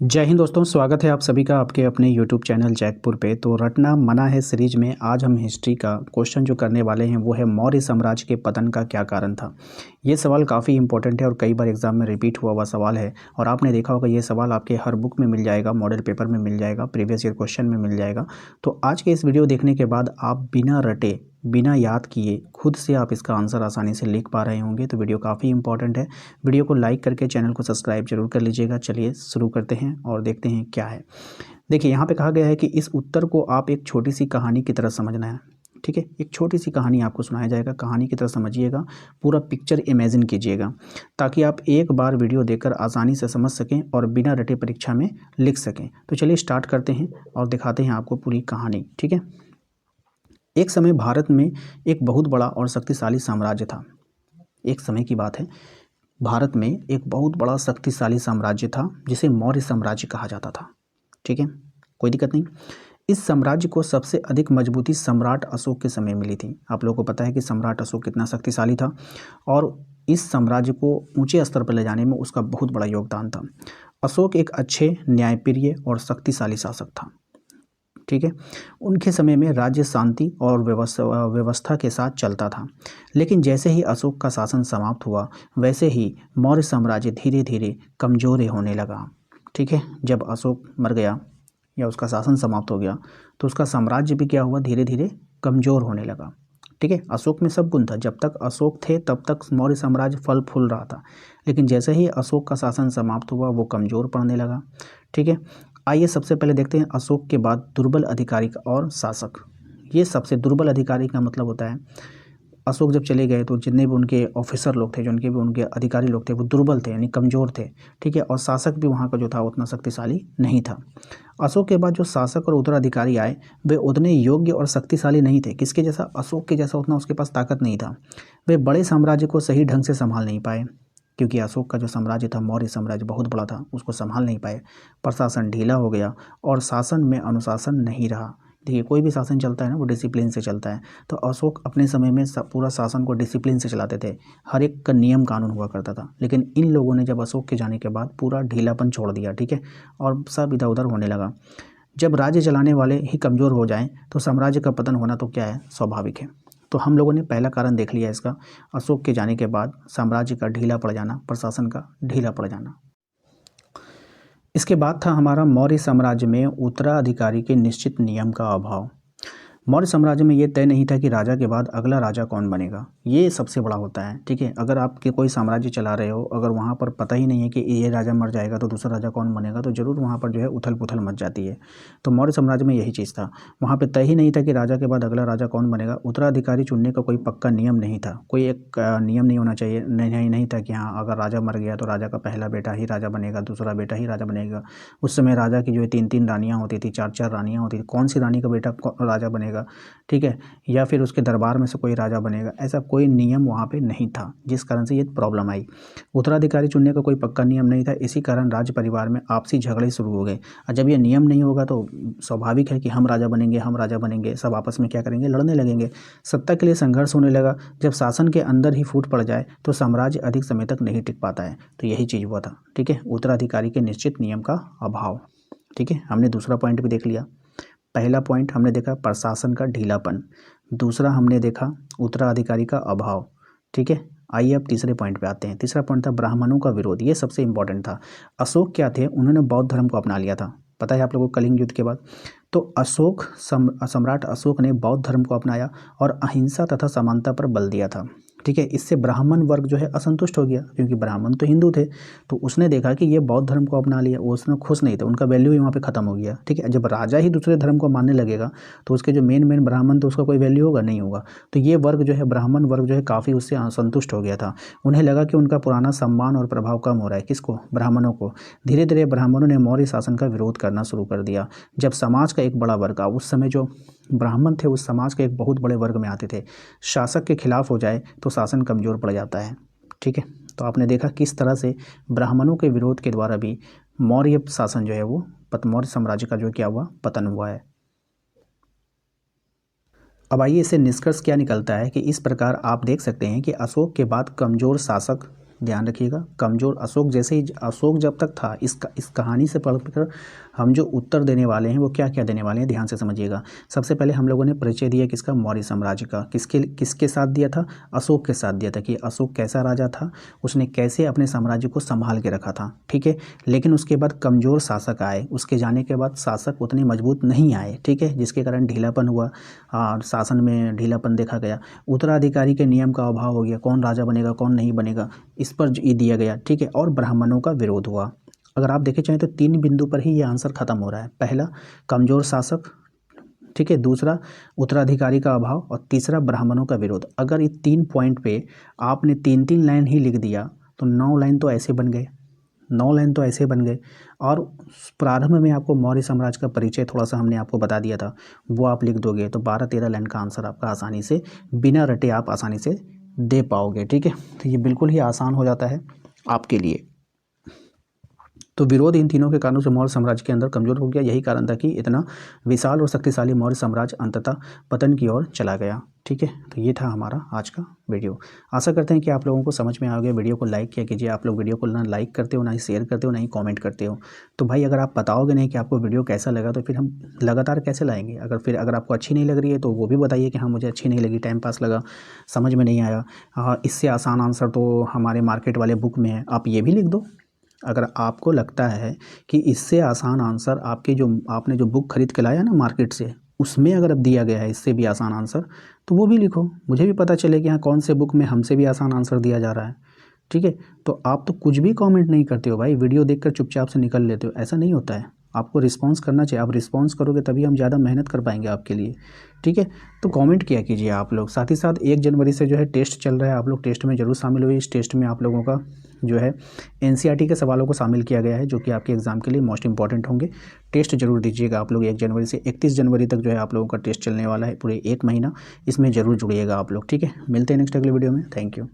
जय हिंद दोस्तों, स्वागत है आप सभी का आपके अपने यूट्यूब चैनल जैकपुर पे। तो रटना मना है सीरीज में आज हम हिस्ट्री का क्वेश्चन जो करने वाले हैं वो है मौर्य साम्राज्य के पतन का क्या कारण था। ये सवाल काफ़ी इंपॉर्टेंट है और कई बार एग्जाम में रिपीट हुआ हुआ सवाल है और आपने देखा होगा ये सवाल आपके हर बुक में मिल जाएगा, मॉडल पेपर में मिल जाएगा, प्रीवियस ईयर क्वेश्चन में मिल जाएगा। तो आज के इस वीडियो देखने के बाद आप बिना रटे बिना याद किए खुद से आप इसका आंसर आसानी से लिख पा रहे होंगे। तो वीडियो काफ़ी इंपॉर्टेंट है। वीडियो को लाइक करके चैनल को सब्सक्राइब जरूर कर लीजिएगा। चलिए शुरू करते हैं और देखते हैं क्या है। देखिए यहाँ पे कहा गया है कि इस उत्तर को आप एक छोटी सी कहानी की तरह समझना है। ठीक है, एक छोटी सी कहानी आपको सुनाया जाएगा, कहानी की तरह समझिएगा, पूरा पिक्चर इमेजिन कीजिएगा ताकि आप एक बार वीडियो देखकर आसानी से समझ सकें और बिना रटे परीक्षा में लिख सकें। तो चलिए स्टार्ट करते हैं और दिखाते हैं आपको पूरी कहानी। ठीक है, एक समय भारत में एक बहुत बड़ा और शक्तिशाली साम्राज्य था। एक समय की बात है, भारत में एक बहुत बड़ा शक्तिशाली साम्राज्य था जिसे मौर्य साम्राज्य कहा जाता था। ठीक है, कोई दिक्कत नहीं। इस साम्राज्य को सबसे अधिक मजबूती सम्राट अशोक के समय मिली थी। आप लोगों को पता है कि सम्राट अशोक कितना शक्तिशाली था और इस साम्राज्य को ऊंचे स्तर पर ले जाने में उसका बहुत बड़ा योगदान था। अशोक एक अच्छे, न्यायप्रिय और शक्तिशाली शासक था। ठीक है, उनके समय में राज्य शांति और व्यवस्था के साथ चलता था। लेकिन जैसे ही अशोक का शासन समाप्त हुआ वैसे ही मौर्य साम्राज्य धीरे धीरे कमजोर होने लगा। ठीक है, जब अशोक मर गया या उसका शासन समाप्त हो गया तो उसका साम्राज्य भी क्या हुआ, धीरे धीरे कमजोर होने लगा। ठीक है, अशोक में सब गुण था। जब तक अशोक थे तब तक मौर्य साम्राज्य फल फूल रहा था, लेकिन जैसे ही अशोक का शासन समाप्त हुआ वो कमजोर पड़ने लगा। ठीक है, आइए सबसे पहले देखते हैं अशोक के बाद दुर्बल अधिकारी और शासक। ये सबसे दुर्बल अधिकारी का मतलब होता है अशोक जब चले गए तो जितने भी उनके ऑफिसर लोग थे, जो उनके भी उनके अधिकारी लोग थे, वो दुर्बल थे यानी कमज़ोर थे। ठीक है, और शासक भी वहाँ का जो था उतना शक्तिशाली नहीं था। अशोक के बाद जो शासक और उत्तराधिकारी आए वे उतने योग्य और शक्तिशाली नहीं थे। किसके जैसा? अशोक के जैसा उतना उसके पास ताकत नहीं था। वे बड़े साम्राज्य को सही ढंग से संभाल नहीं पाए, क्योंकि अशोक का जो साम्राज्य था, मौर्य साम्राज्य, बहुत बड़ा था, उसको संभाल नहीं पाए। प्रशासन ढीला हो गया और शासन में अनुशासन नहीं रहा। देखिए, कोई भी शासन चलता है ना वो डिसिप्लिन से चलता है। तो अशोक अपने समय में पूरा शासन को डिसिप्लिन से चलाते थे, हर एक का नियम कानून हुआ करता था। लेकिन इन लोगों ने जब अशोक के जाने के बाद पूरा ढीलापन छोड़ दिया। ठीक है, और सब इधर उधर होने लगा। जब राज्य चलाने वाले ही कमज़ोर हो जाएं तो साम्राज्य का पतन होना तो क्या है, स्वाभाविक है। तो हम लोगों ने पहला कारण देख लिया इसका, अशोक के जाने के बाद साम्राज्य का ढीला पड़ जाना, प्रशासन का ढीला पड़ जाना। इसके बाद था हमारा मौर्य साम्राज्य में उत्तराधिकारी के निश्चित नियम का अभाव। मौर्य साम्राज्य में ये तय नहीं था कि राजा के बाद अगला राजा कौन बनेगा। ये सबसे बड़ा होता है। ठीक है, अगर आपके कोई साम्राज्य चला रहे हो, अगर वहाँ पर पता ही नहीं है कि ये राजा मर जाएगा तो दूसरा राजा कौन बनेगा, तो ज़रूर वहाँ पर जो है उथल पुथल मच जाती है। तो मौर्य साम्राज्य में यही चीज़ था, वहाँ पर तय ही नहीं था कि राजा के बाद अगला राजा कौन बनेगा। उत्तराधिकारी चुनने का कोई पक्का नियम नहीं था, कोई एक नियम नहीं होना चाहिए, नहीं था कि हाँ अगर राजा मर गया तो राजा का पहला बेटा ही राजा बनेगा, दूसरा बेटा ही राजा बनेगा। उस समय राजा की जो है 3-3 रानियाँ होती थी, 4-4 रानियाँ होती थी, कौन सी रानी का बेटा राजा बनेगा। ठीक है, या फिर उसके दरबार में से कोई राजा बनेगा, ऐसा कोई नियम वहाँ पे नहीं था, जिस कारण से ये प्रॉब्लम आई। उत्तराधिकारी चुनने का कोई पक्का नियम नहीं था, इसी कारण राज परिवार में आपसी झगड़े शुरू हो गए। और जब ये नियम नहीं होगा तो स्वाभाविक है कि हम राजा बनेंगे, हम राजा बनेंगे, सब आपस में क्या करेंगे, लड़ने लगेंगे। सत्ता के लिए संघर्ष होने लगा। जब शासन के अंदर ही फूट पड़ जाए तो साम्राज्य अधिक समय तक नहीं टिक पाता है। तो यही चीज़ हुआ था। ठीक है, उत्तराधिकारी के निश्चित नियम का अभाव। ठीक है, हमने दूसरा पॉइंट भी देख लिया। पहला पॉइंट हमने देखा प्रशासन का ढीलापन, दूसरा हमने देखा उत्तराधिकारी का अभाव। ठीक है, आइए अब तीसरे पॉइंट पे आते हैं। तीसरा पॉइंट था ब्राह्मणों का विरोध। ये सबसे इंपॉर्टेंट था। अशोक क्या थे, उन्होंने बौद्ध धर्म को अपना लिया था, पता है आप लोगों को, कलिंग युद्ध के बाद। तो अशोक सम्राट अशोक ने बौद्ध धर्म को अपनाया और अहिंसा तथा समानता पर बल दिया था। ठीक है, इससे ब्राह्मण वर्ग जो है असंतुष्ट हो गया, क्योंकि ब्राह्मण तो हिंदू थे। तो उसने देखा कि ये बौद्ध धर्म को अपना लिया, वो उसमें खुश नहीं थे, उनका वैल्यू ही वहाँ पे खत्म हो गया। ठीक है, जब राजा ही दूसरे धर्म को मानने लगेगा तो उसके जो मेन ब्राह्मण, तो उसका कोई वैल्यू होगा नहीं होगा। तो ये वर्ग जो है, ब्राह्मण वर्ग जो है, काफ़ी उससे असंतुष्ट हो गया था। उन्हें लगा कि उनका पुराना सम्मान और प्रभाव कम हो रहा है। किसको? ब्राह्मणों को। धीरे धीरे ब्राह्मणों ने मौर्य शासन का विरोध करना शुरू कर दिया। जब समाज का एक बड़ा वर्ग, उस समय जो ब्राह्मण थे उस समाज के एक बहुत बड़े वर्ग में आते थे, शासक के खिलाफ हो जाए तो शासन कमज़ोर पड़ जाता है। ठीक है, तो आपने देखा किस तरह से ब्राह्मणों के विरोध के द्वारा भी मौर्य शासन जो है वो मौर्य साम्राज्य का जो क्या हुआ, पतन हुआ है। अब आइए इससे निष्कर्ष क्या निकलता है कि इस प्रकार आप देख सकते हैं कि अशोक के बाद कमज़ोर शासक ध्यान रखिएगा। कमज़ोर अशोक, जैसे ही अशोक जब तक था, इस कहानी से पढ़कर हम जो उत्तर देने वाले हैं वो क्या क्या देने वाले हैं, ध्यान से समझिएगा। सबसे पहले हम लोगों ने परिचय दिया किसका, मौर्य साम्राज्य का। किसके साथ दिया था, अशोक के साथ दिया था, कि अशोक कैसा राजा था, उसने कैसे अपने साम्राज्य को संभाल के रखा था, ठीक है। लेकिन उसके बाद कमज़ोर शासक आए, उसके जाने के बाद शासक उतने मजबूत नहीं आए, ठीक है, जिसके कारण ढीलापन हुआ, शासन में ढीलापन देखा गया। उत्तराधिकारी के नियम का अभाव हो गया, कौन राजा बनेगा कौन नहीं बनेगा, इस पर ये दिया गया, ठीक है। और ब्राह्मणों का विरोध हुआ। अगर आप देखे चाहें तो 3 बिंदु पर ही ये आंसर खत्म हो रहा है। पहला कमज़ोर शासक, ठीक है, दूसरा उत्तराधिकारी का अभाव, और तीसरा ब्राह्मणों का विरोध। अगर ये 3 पॉइंट पे आपने 3-3 लाइन ही लिख दिया तो 9 लाइन तो ऐसे बन गए, 9 लाइन तो ऐसे बन गए। और प्रारंभ में आपको मौर्य साम्राज्य का परिचय थोड़ा सा हमने आपको बता दिया था, वो आप लिख दोगे तो 12-13 लाइन का आंसर आपका आसानी से, बिना रटे आप आसानी से दे पाओगे, ठीक है। तो ये बिल्कुल ही आसान हो जाता है आपके लिए। तो विरोध इन तीनों के कारणों से मौर्य साम्राज्य के अंदर कमजोर हो गया। यही कारण था कि इतना विशाल और शक्तिशाली मौर्य साम्राज्य अंततः पतन की ओर चला गया, ठीक है। तो ये था हमारा आज का वीडियो। आशा करते हैं कि आप लोगों को समझ में आ गया। वीडियो को लाइक किया कीजिए। आप लोग वीडियो को ना लाइक करते हो, ना ही शेयर करते हो, ना ही कमेंट करते हो। तो भाई अगर आप बताओगे नहीं कि आपको वीडियो कैसा लगा तो फिर हम लगातार कैसे लाएंगे। अगर आपको अच्छी नहीं लग रही है तो वो भी बताइए कि हाँ मुझे अच्छी नहीं लगी, टाइम पास लगा, समझ में नहीं आया। इससे आसान आंसर तो हमारे मार्केट वाले बुक में है, आप ये भी लिख दो। अगर आपको लगता है कि इससे आसान आंसर आपने जो बुक खरीद के लाया ना मार्केट से, उसमें अगर अब दिया गया है इससे भी आसान आंसर, तो वो भी लिखो, मुझे भी पता चले कि हाँ कौन से बुक में हमसे भी आसान आंसर दिया जा रहा है, ठीक है। तो आप तो कुछ भी कमेंट नहीं करते हो भाई, वीडियो देखकर चुपचाप से निकल लेते हो, ऐसा नहीं होता है। आपको रिस्पांस करना चाहिए, आप रिस्पांस करोगे तभी हम ज़्यादा मेहनत कर पाएंगे आपके लिए, ठीक है। तो कमेंट किया कीजिए आप लोग। साथ ही साथ 1 जनवरी से जो है टेस्ट चल रहा है, आप लोग टेस्ट में ज़रूर शामिल हुए। इस टेस्ट में आप लोगों का जो है एनसीईआरटी के सवालों को शामिल किया गया है, जो कि आपके एग्ज़ाम के लिए मोस्ट इंपॉर्टेंट होंगे। टेस्ट जरूर दीजिएगा आप लोग। 1 जनवरी से 31 जनवरी तक जो है आप लोगों का टेस्ट चलने वाला है, पूरे 1 महीना। इसमें ज़रूर जुड़िएगा आप लोग, ठीक है। मिलते हैं नेक्स्ट अगले वीडियो में। Thank you.